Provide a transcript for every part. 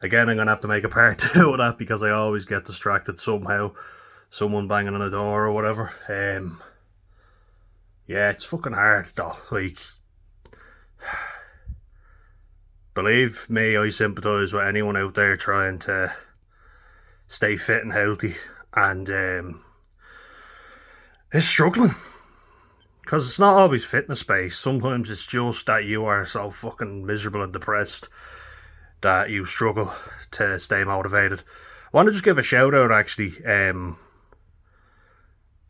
Again, I'm gonna have to make a part two of that because I always get distracted somehow. Someone banging on a door or whatever. Yeah, it's fucking hard though. Like, believe me, I sympathise with anyone out there trying to stay fit and healthy and is struggling. Because it's not always fitness based. Sometimes it's just that you are so fucking miserable and depressed that you struggle to stay motivated. I want to just give a shout out actually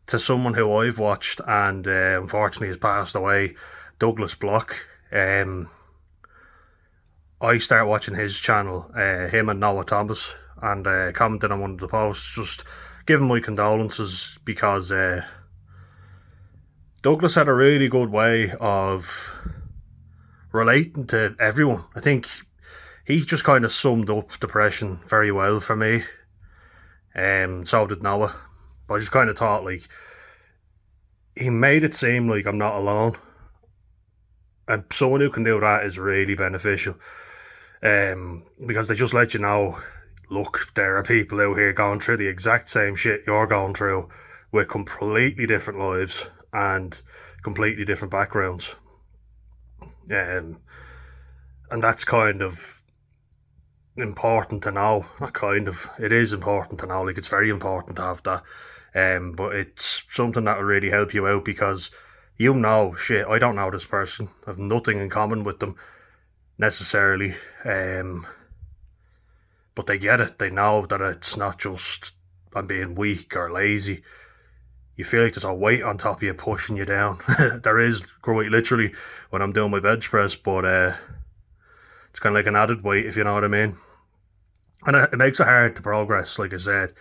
to someone who I've watched and unfortunately has passed away, Douglas Block. I started watching his channel, him and Noah Thomas, and commented on one of the posts, just giving my condolences because Douglas had a really good way of relating to everyone. I think he just kind of summed up depression very well for me. So did Noah. But I just kind of thought, like, he made it seem like I'm not alone. And someone who can do that is really beneficial. Because they just let you know, look, there are people out here going through the exact same shit you're going through with completely different lives and completely different backgrounds. And that's kind of important to know. Not kind of, it is important to know. Like, it's very important to have that. But it's something that will really help you out because you know, shit, I don't know this person. I have nothing in common with them necessarily. But they get it. They know that it's not just I'm being weak or lazy. You feel like there's a weight on top of you pushing you down. There is, quite literally, when I'm doing my bench press, but it's kind of like an added weight, if you know what I mean. And it makes it hard to progress, like I said.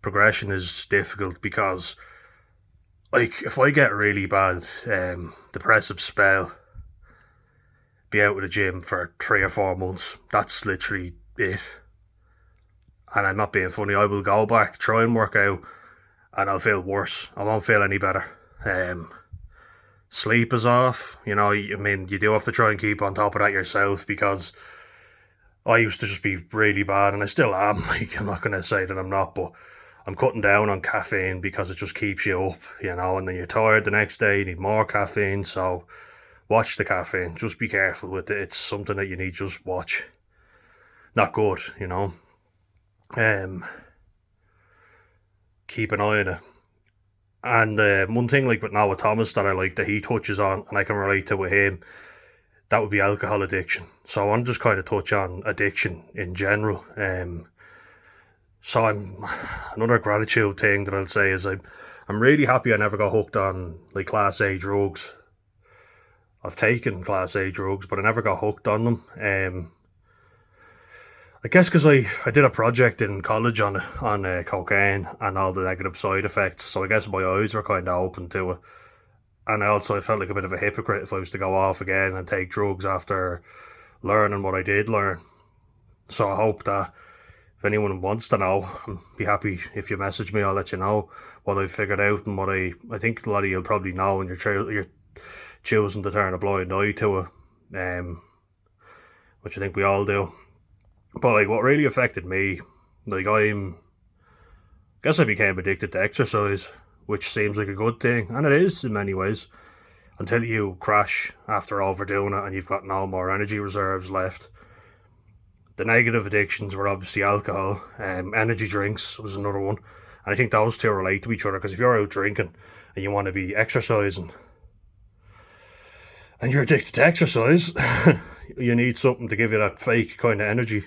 Progression is difficult because, like, if I get really bad depressive spell, be out of the gym for 3 or 4 months, that's literally it. And I'm not being funny, I will go back, try and work out, and I'll feel worse. I won't feel any better. Sleep is off. You know, I mean, you do have to try and keep on top of that yourself because I used to just be really bad, and I still am. Like, I'm not going to say that I'm not, but I'm cutting down on caffeine because it just keeps you up, you know, and then you're tired the next day, you need more caffeine, so watch the caffeine. Just be careful with it. It's something that you need to just watch. Not good, you know. Keep an eye on it. And one thing, like with Noah Thomas, that I like that he touches on, and I can relate to with him, that would be alcohol addiction. So I want to just kind of touch on addiction in general. So another gratitude thing that I'll say is I'm really happy I never got hooked on like Class A drugs. I've taken Class A drugs, but I never got hooked on them. I guess because I did a project in college on cocaine and all the negative side effects, so I guess my eyes were kind of open to it. And I felt like a bit of a hypocrite if I was to go off again and take drugs after learning what I did learn. So I hope that if anyone wants to know, I'd be happy if you message me. I'll let you know what I figured out and what I think a lot of you'll probably know when you're choosing to turn a blind eye to it, which I think we all do. But like, what really affected me, like guess I became addicted to exercise, which seems like a good thing, and it is in many ways, until you crash after overdoing it and you've got no more energy reserves left. The negative addictions were obviously alcohol, energy drinks was another one, and I think those two relate to each other because if you're out drinking and you want to be exercising and you're addicted to exercise, you need something to give you that fake kind of energy,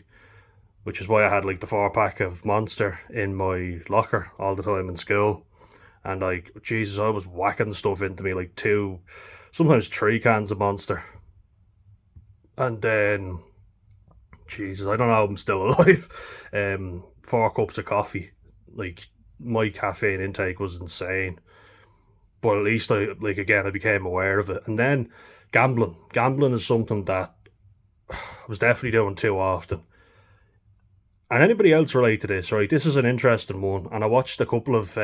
which is why I had like the 4 pack of Monster in my locker all the time in school. And like, Jesus, I was whacking stuff into me, like 2, sometimes 3 cans of Monster. And then, Jesus, I don't know how I'm still alive. 4 cups of coffee. Like, my caffeine intake was insane. But at least I became aware of it. And then gambling. Gambling is something that I was definitely doing too often. And anybody else relate to this, right? This is an interesting one, and I watched a couple of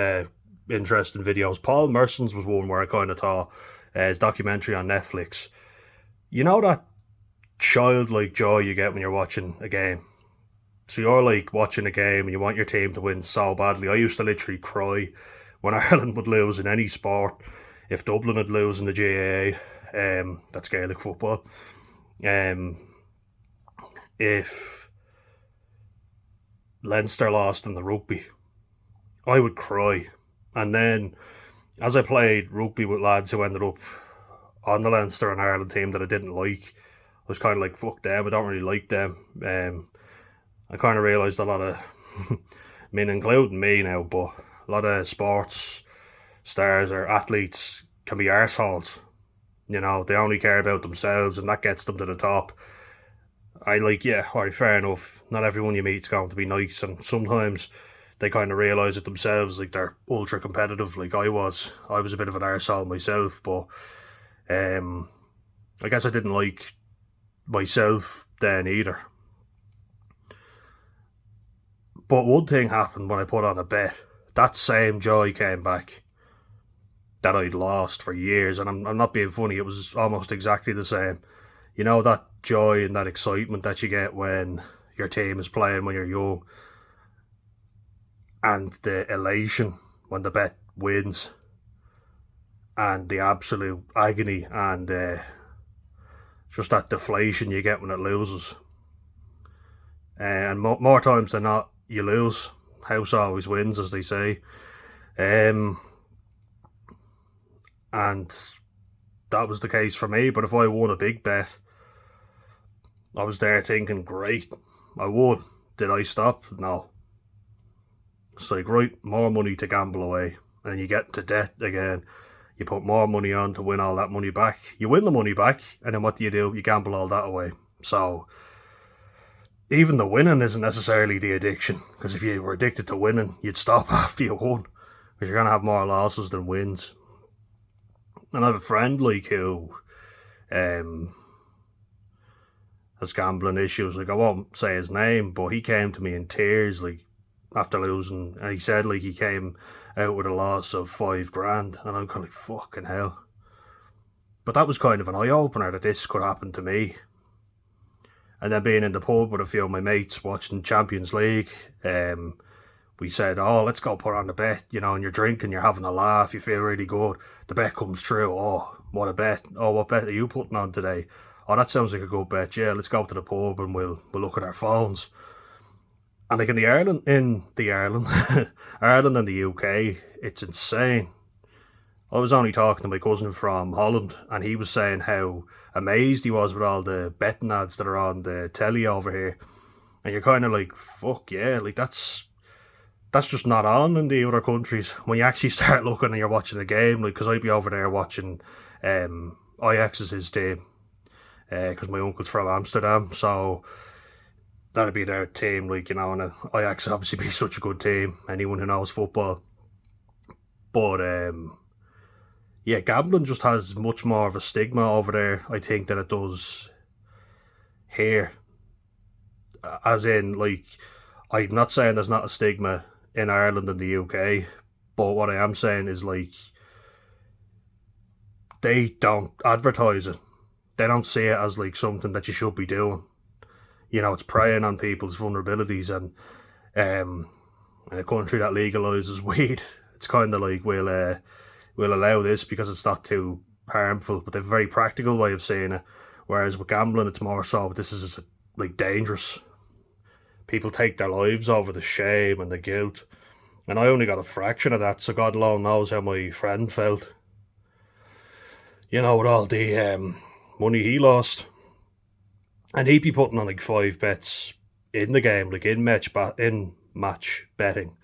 interesting videos. Paul Merson's was one where I kind of thought his documentary on Netflix. You know that childlike joy you get when you're watching a game. So you're like watching a game and you want your team to win so badly. I used to literally cry when Ireland would lose in any sport. If Dublin would lose in the GAA, that's Gaelic football. Um, if Leinster lost in the rugby, I would cry. And then as I played rugby with lads who ended up on the Leinster and Ireland team that I didn't like, I was kind of like, fuck them, I don't really like them. I kind of realised a lot of, I mean, including me now, but a lot of sports stars or athletes can be arseholes. You know, they only care about themselves and that gets them to the top. I like, yeah, alright, fair enough. Not everyone you meet's going to be nice, and sometimes they kind of realise it themselves, like they're ultra competitive, like I was. I was a bit of an arsehole myself, but I guess I didn't like myself then either. But one thing happened when I put on a bet. That same joy came back that I'd lost for years, and I'm not being funny, it was almost exactly the same. You know, that joy and that excitement that you get when your team is playing when you're young, and the elation when the bet wins, and the absolute agony and just that deflation you get when it loses. And more times than not, you lose. House always wins, as they say. Um, and that was the case for me. But if I won a big bet, I was there thinking, great, I won. Did I stop? No. It's like, right, more money to gamble away. And you get into debt again. You put more money on to win all that money back. You win the money back, and then what do? You gamble all that away. So even the winning isn't necessarily the addiction, because if you were addicted to winning, you'd stop after you won, because you're going to have more losses than wins. And I have a friend like who has gambling issues. Like, I won't say his name, but he came to me in tears, like, after losing, and he said like he came out with a loss of $5,000, and I'm kind of like, fucking hell. But that was kind of an eye opener that this could happen to me. And then being in the pub with a few of my mates watching Champions League, we said, oh, let's go put on the bet, you know, and you're drinking, you're having a laugh, you feel really good. The bet comes true. Oh, what a bet. Oh, what bet are you putting on today? Oh, that sounds like a good bet. Yeah, let's go to the pub and we'll look at our phones. And like Ireland Ireland and the UK, it's insane. I was only talking to my cousin from Holland, and he was saying how amazed he was with all the betting ads that are on the telly over here. And you're kind of like, fuck yeah, like that's just not on in the other countries. When you actually start looking and you're watching a game, like, because I'd be over there watching Ajax is his team, because my uncle's from Amsterdam, so that'd be their team, like, you know, and Ajax would obviously be such a good team, anyone who knows football. But yeah, gambling just has much more of a stigma over there, I think, than it does here. As in, like, I'm not saying there's not a stigma in Ireland and the UK, but what I am saying is, like, they don't advertise it. They don't see it as like something that you should be doing. You know, it's preying on people's vulnerabilities, and in a country that legalises weed, it's kind of like, we'll allow this because it's not too harmful, but they're a very practical way of saying it. Whereas with gambling, it's more so, this is like dangerous. People take their lives over the shame and the guilt. And I only got a fraction of that, so God alone knows how my friend felt. You know, with all the money he lost. And he'd be putting on like 5 bets in the game, like in match betting.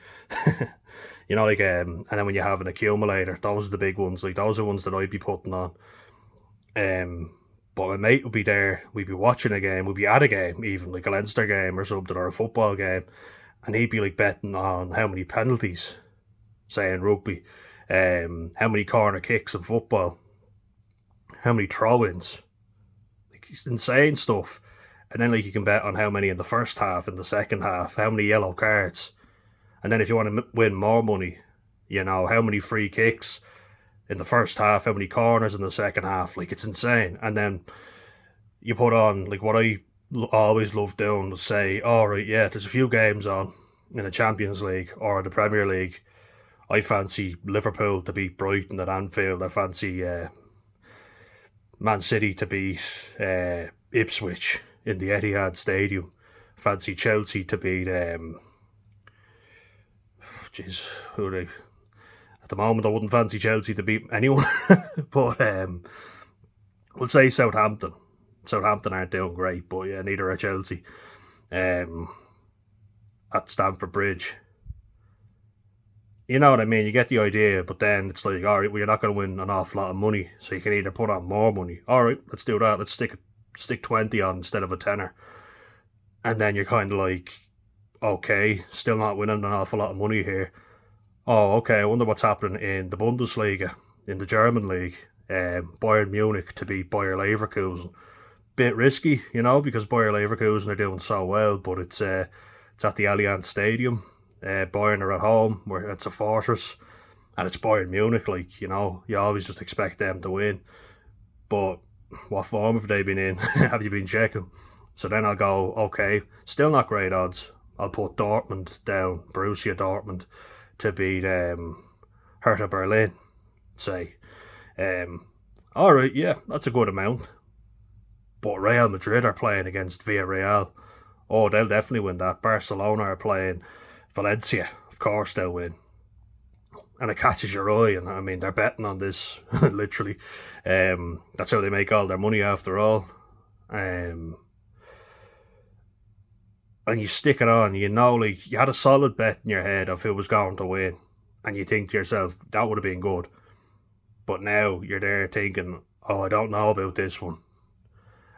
You know, like, and then when you have an accumulator, those are the big ones. Like, those are ones that I'd be putting on. But my mate would be there, we'd be watching a game, we'd be at a game, even like a Leinster game or something, or a football game, and he'd be like betting on how many penalties, say in rugby, how many corner kicks in football, how many throw-ins, like insane stuff. And then like you can bet on how many in the first half, in the second half, how many yellow cards. And then if you want to win more money, you know, how many free kicks in the first half, how many corners in the second half. Like, it's insane. And then you put on, like, what I always loved doing was say, all right, yeah, there's a few games on in the Champions League or the Premier League. I fancy Liverpool to beat Brighton at Anfield. I fancy Man City to beat Ipswich in the Etihad Stadium. Fancy Chelsea to beat who are they? At the moment, I wouldn't fancy Chelsea to beat anyone, but we'll say Southampton. Southampton aren't doing great, but yeah, neither are Chelsea. Um, at Stamford Bridge. You know what I mean? You get the idea, but then it's like, all right, well, you're not going to win an awful lot of money, so you can either put on more money. All right, let's do that. Let's stick 20 on instead of a tenner, and then you're kind of like, okay, still not winning an awful lot of money here. Oh, okay. I wonder what's happening in the Bundesliga, in the German league. Bayern Munich to beat Bayer Leverkusen. Bit risky, because Bayer Leverkusen are doing so well, but it's at the Allianz Stadium. Bayern are at home, where it's a fortress, and it's Bayern Munich. You always just expect them to win. But what form have they been in? Have you been checking? So then I'll go, okay, still not great odds. I'll put Dortmund down, Borussia Dortmund, to beat Hertha Berlin, say. All right, yeah, that's a good amount. But Real Madrid are playing against Villarreal. Oh, they'll definitely win that. Barcelona are playing Valencia. Of course they'll win. And it catches your eye, and I mean, they're betting on this, literally. That's how they make all their money after all. And you stick it on, like, you had a solid bet in your head of who was going to win, and you think to yourself, that would have been good. But now you're there thinking, oh, I don't know about this one.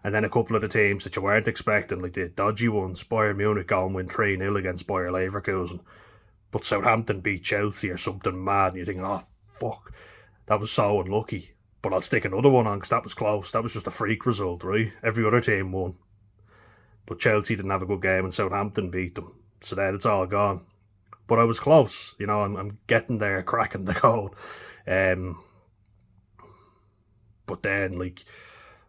And then a couple of the teams that you weren't expecting, like the dodgy ones, Bayern Munich go and win 3-0 against Bayer Leverkusen. But Southampton beat Chelsea or something mad, and you're thinking, oh, fuck, that was so unlucky. But I'll stick another one on because that was close. That was just a freak result, right? Every other team won. But Chelsea didn't have a good game and Southampton beat them. So then it's all gone. But I was close, I'm getting there, cracking the code. But then,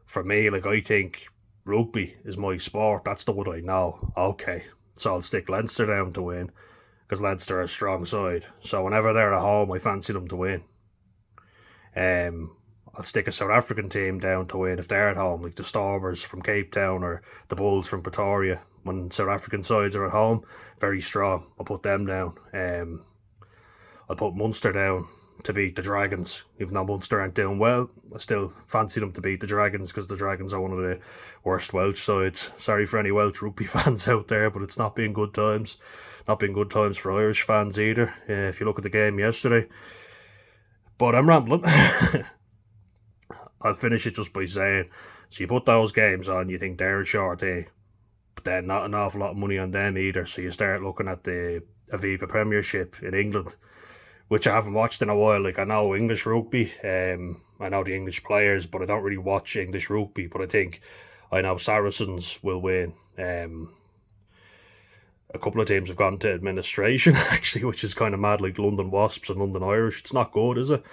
for me, I think rugby is my sport. That's the one I know. Okay, so I'll stick Leinster down to win because Leinster are a strong side. So whenever they're at home, I fancy them to win. I'll stick a South African team down to win if they're at home, like the Stormers from Cape Town or the Bulls from Pretoria. When South African sides are at home, very strong. I'll put them down. I'll put Munster down to beat the Dragons. Even though Munster aren't doing well, I still fancy them to beat the Dragons because the Dragons are one of the worst Welsh sides. Sorry for any Welsh rugby fans out there, but it's not been good times. Not been good times for Irish fans either, if you look at the game yesterday. But I'm rambling. I'll finish it just by saying, so you put those games on, you think they're a short day, but then not an awful lot of money on them either. So you start looking at the Aviva Premiership in England, which I haven't watched in a while. I know English rugby, I know the English players, but I don't really watch English rugby. But I think I know Saracens will win. A couple of teams have gone to administration, actually, which is kind of mad, like London Wasps and London Irish. It's not good, is it?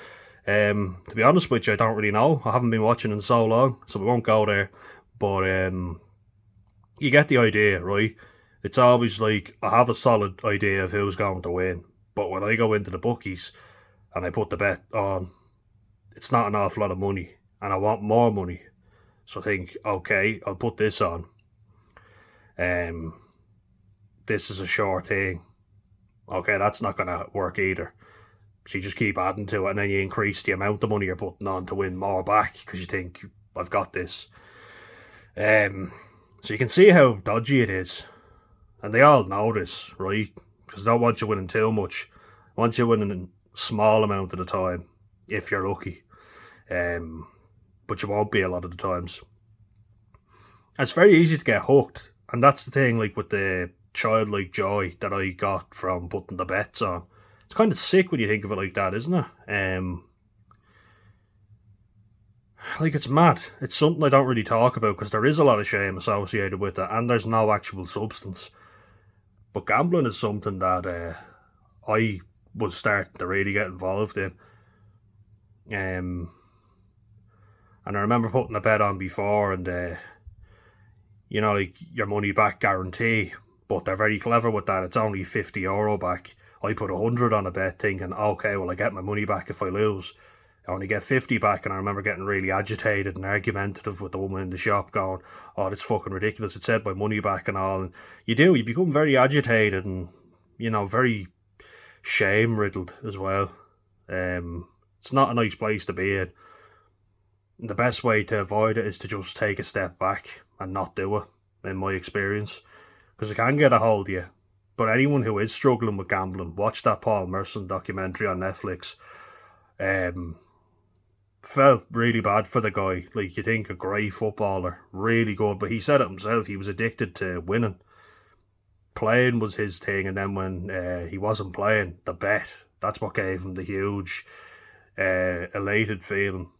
To be honest with you, I don't really know. I haven't been watching in so long, so we won't go there. But you get the idea, right? It's always like, I have a solid idea of who's going to win. But when I go into the bookies and I put the bet on, it's not an awful lot of money, and I want more money. So I think, okay, I'll put this on. This is a short thing. Okay, that's not going to work either. So you just keep adding to it, and then you increase the amount of money you're putting on to win more back because you think, I've got this. So you can see how dodgy it is. And they all know this, right? Because they don't want you winning too much. I want you winning a small amount at a time, if you're lucky. But you won't be a lot of the times. And it's very easy to get hooked. And that's the thing, with the childlike joy that I got from putting the bets on. It's kind of sick when you think of it like that, isn't it? It's mad. It's something I don't really talk about because there is a lot of shame associated with it, and there's no actual substance. But gambling is something that I was starting to really get involved in. And I remember putting a bet on before, and you know, like your money back guarantee. But they're very clever with that. It's only €50 back. I put 100 on a bet thinking, okay, well, I get my money back if I lose. I only get 50 back, and I remember getting really agitated and argumentative with the woman in the shop going, oh, that's fucking ridiculous. It said my money back and all. And you become very agitated and, you know, very shame-riddled as well. It's not a nice place to be in. The best way to avoid it is to just take a step back and not do it, in my experience, because it can get a hold of you. But anyone who is struggling with gambling, watch that Paul Merson documentary on Netflix. Felt really bad for the guy. Like, you think a great footballer, really good, but he said it himself, he was addicted to winning. Playing was his thing, and then when he wasn't playing, the bet, that's what gave him the huge elated feeling.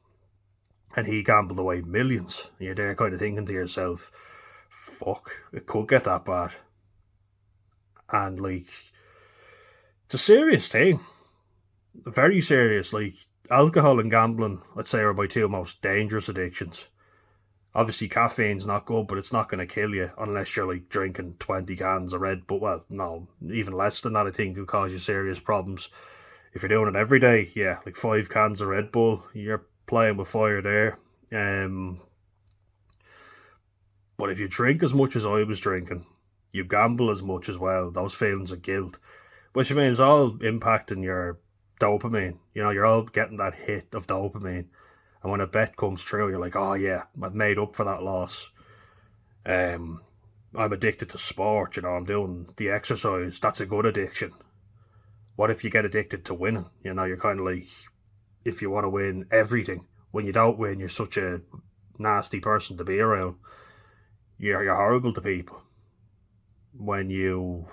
And he gambled away millions. And you're there kind of thinking to yourself, fuck, it could get that bad. And, like, it's a serious thing. Very serious. Like, alcohol and gambling, I'd say, are my two most dangerous addictions. Obviously, caffeine's not good, but it's not going to kill you unless you're, like, drinking 20 cans of Red Bull. Well, no, even less than that, I think, will cause you serious problems. If you're doing it every day, yeah, like 5 cans of Red Bull, you're playing with fire there. But if you drink as much as I was drinking, you gamble as much as well, those feelings of guilt, which I mean is all impacting your dopamine. You know, you're all getting that hit of dopamine. And when a bet comes true, you're like, oh yeah, I've made up for that loss. I'm addicted to sport, you know, I'm doing the exercise. That's a good addiction. What if you get addicted to winning? You know, you're kind of like, if you want to win everything, when you don't win, you're such a nasty person to be around. You're horrible to people. When you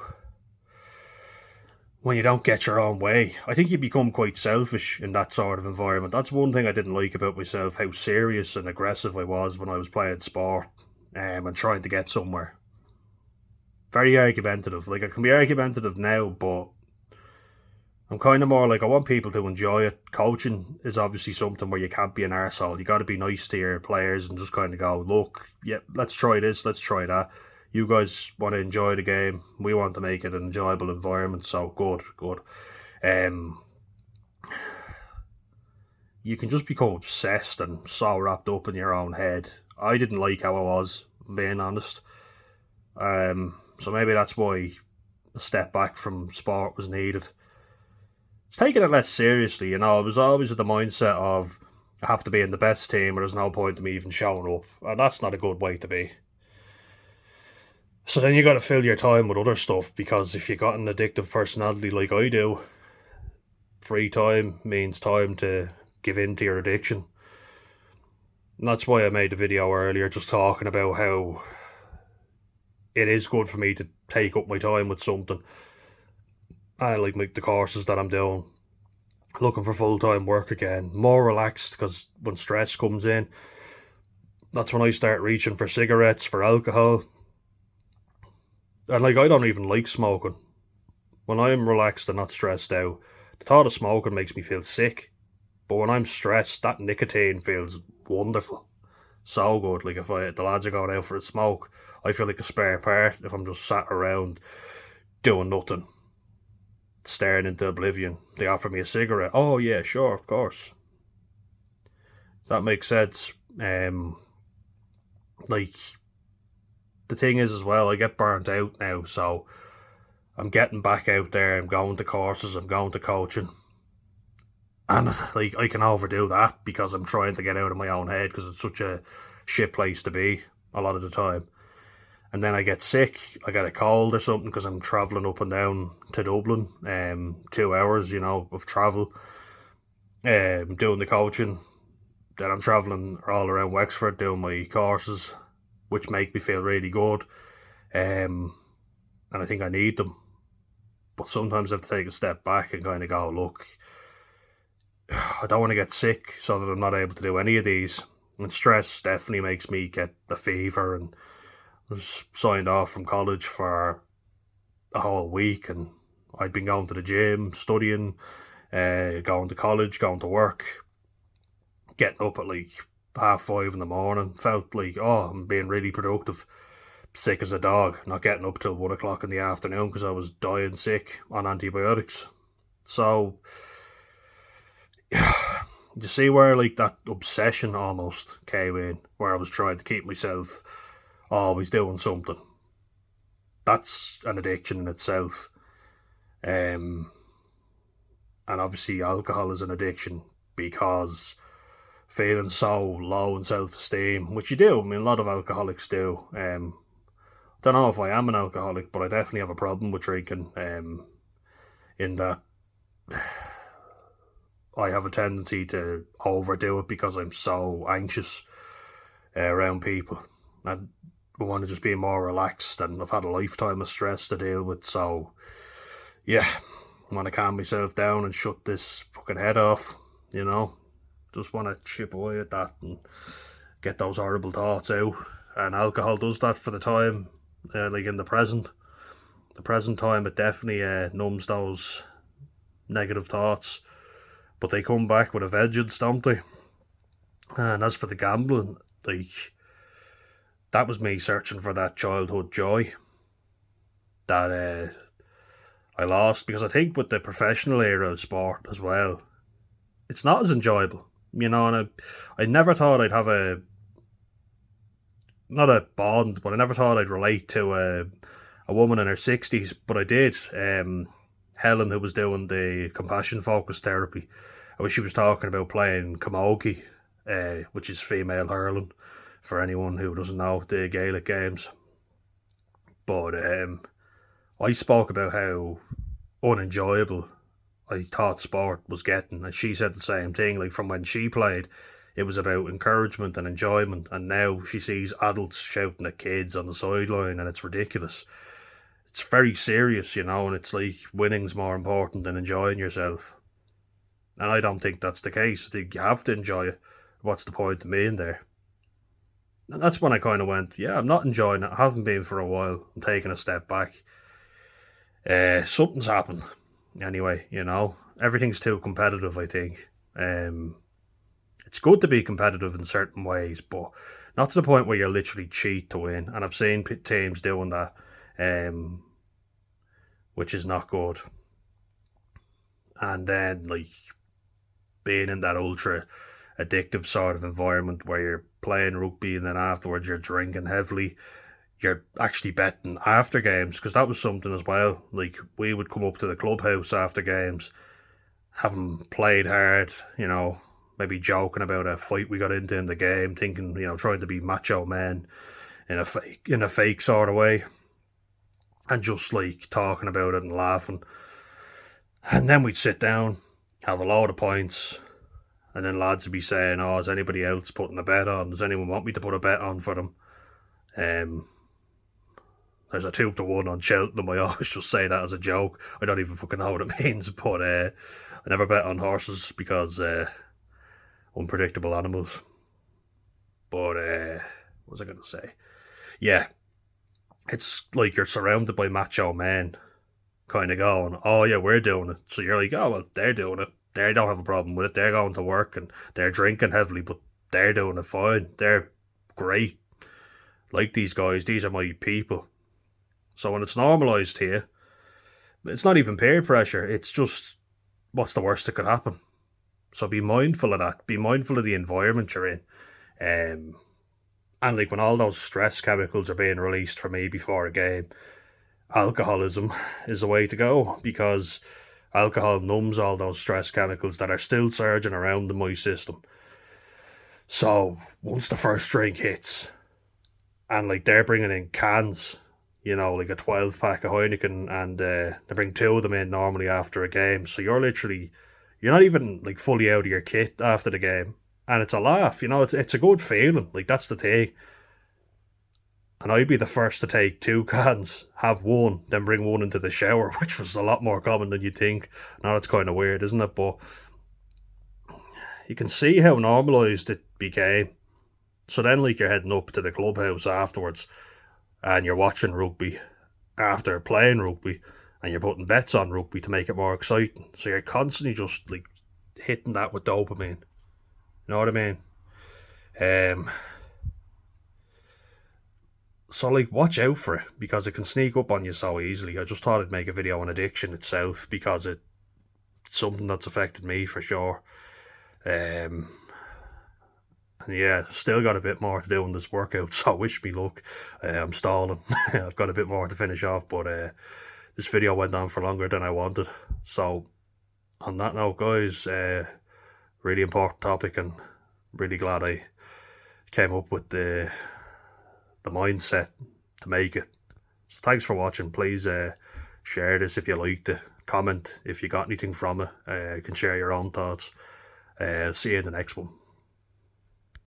don't get your own way, I think you become quite selfish in that sort of environment. That's one thing I didn't like about myself, how serious and aggressive I was when I was playing sport and trying to get somewhere. Very argumentative. Like, I can be argumentative now, but I'm kind of more like, I want people to enjoy it. Coaching is obviously something where you can't be an arsehole. You got to be nice to your players and just kind of go, look, yeah, let's try this, let's try that. You guys want to enjoy the game. We want to make it an enjoyable environment. So good. You can just become obsessed and so wrapped up in your own head. I didn't like how I was, being honest. So maybe that's why a step back from sport was needed. It's taking it less seriously, you know. I was always at the mindset of, I have to be in the best team or there's no point in me even showing up. And that's not a good way to be. So then you got to fill your time with other stuff, because if you got an addictive personality like I do, free time means time to give in to your addiction. And that's why I made the video earlier, just talking about how it is good for me to take up my time with something. I like the courses that I'm doing, looking for full-time work again, more relaxed, because when stress comes in, that's when I start reaching for cigarettes, for alcohol. And like, I don't even like smoking. When I'm relaxed and not stressed out, the thought of smoking makes me feel sick. But when I'm stressed, that nicotine feels wonderful. So good. Like, if the lads are going out for a smoke, I feel like a spare part if I'm just sat around doing nothing, staring into oblivion. They offer me a cigarette. Oh yeah, sure, of course. That makes sense. Like, the thing is as well, I get burnt out now, so I'm getting back out there, I'm going to courses, I'm going to coaching. And, like, I can overdo that because I'm trying to get out of my own head, because it's such a shit place to be a lot of the time. And then I get sick, I get a cold or something, because I'm travelling up and down to Dublin, 2 hours, you know, of travel, doing the coaching. Then I'm travelling all around Wexford doing my courses, which make me feel really good. And I think I need them. But sometimes I have to take a step back and kind of go, look, I don't want to get sick so that I'm not able to do any of these. And stress definitely makes me get a fever, and I was signed off from college for a whole week, and I'd been going to the gym, studying, going to college, going to work, getting up at like 5:30 in the morning. Felt like, oh, I'm being really productive. sick as a dog, not getting up till 1 o'clock in the afternoon because I was dying sick on antibiotics. So you see where like that obsession almost came in, where I was trying to keep myself always doing something. That's an addiction in itself. Um, and obviously alcohol is an addiction because feeling so low in self esteem, which you do. I mean, a lot of alcoholics do. Don't know if I am an alcoholic, but I definitely have a problem with drinking. In that I have a tendency to overdo it because I'm so anxious around people. I want to just be more relaxed, and I've had a lifetime of stress to deal with. So yeah, I want to calm myself down and shut this fucking head off. You know, just want to chip away at that and get those horrible thoughts out. And alcohol does that for the time, like in the present time. It definitely numbs those negative thoughts, but they come back with a vengeance, don't they? And as for the gambling, like that was me searching for that childhood joy that I lost, because I think with the professional era of sport as well, it's not as enjoyable, you know. And I never thought I'd have a not a bond, but I never thought I'd relate to a woman in her 60s, but I did. Helen, who was doing the compassion focused therapy, she was talking about playing camogie, which is female hurling, for anyone who doesn't know the Gaelic games. But I spoke about how unenjoyable I thought sport was getting, and she said the same thing. Like from when she played, it was about encouragement and enjoyment, and now she sees adults shouting at kids on the sideline, and it's ridiculous. It's very serious, you know, and it's like winning's more important than enjoying yourself. And I don't think that's the case. I think you have to enjoy it. What's the point of me in there? And that's when I kind of went, yeah, I'm not enjoying it. I haven't been for a while. I'm taking a step back. Something's happened. Anyway, you know, everything's too competitive, I think. It's good to be competitive in certain ways, but not to the point where you literally cheat to win. And I've seen teams doing that, um, which is not good. And then, like, being in that ultra addictive sort of environment where you're playing rugby and then afterwards you're drinking heavily, you're actually betting after games, because that was something as well. Like, we would come up to the clubhouse after games, having played hard, you know, maybe joking about a fight we got into in the game, thinking, you know, trying to be macho men in a fake sort of way, and just like talking about it and laughing. And then we'd sit down, have a load of pints, and then lads would be saying, "Oh, is anybody else putting a bet on? Does anyone want me to put a bet on for them?" Um, there's a 2-1 on Cheltenham. I always just say that as a joke. I don't even fucking know what it means, but I never bet on horses because unpredictable animals. But what was I going to say? Yeah, it's like you're surrounded by macho men, kind of going, "Oh yeah, we're doing it." So you're like, "Oh well, they're doing it. They don't have a problem with it. They're going to work and they're drinking heavily, but they're doing it fine. They're great. Like these guys, these are my people." So when it's normalised here, it's not even peer pressure. It's just, what's the worst that could happen? So be mindful of that. Be mindful of the environment you're in. And like when all those stress chemicals are being released for me before a game, alcoholism is the way to go, because alcohol numbs all those stress chemicals that are still surging around in my system. So once the first drink hits, and like they're bringing in cans, you know, like a 12 pack of Heineken, and they bring two of them in normally after a game. So you're not even like fully out of your kit after the game, and it's a laugh. You know, it's a good feeling. Like that's the thing. And I'd be the first to take two cans, have one, then bring one into the shower, which was a lot more common than you'd think. Now it's kind of weird, isn't it? But you can see how normalised it became. So then, like, you're heading up to the clubhouse afterwards, and you're watching rugby after playing rugby, and you're putting bets on rugby to make it more exciting. So you're constantly just like hitting that with dopamine. You know what I mean? Um, So like, watch out for it because it can sneak up on you so easily. I just thought I'd make a video on addiction itself because it's something that's affected me for sure. Um, and yeah, still got a bit more to do in this workout, so wish me luck. I'm stalling. I've got a bit more to finish off, but this video went on for longer than I wanted. So on that note, guys, really important topic, and really glad I came up with the mindset to make it. So thanks for watching. Please share this if you liked it. Comment if you got anything from it. You can share your own thoughts. See you in the next one.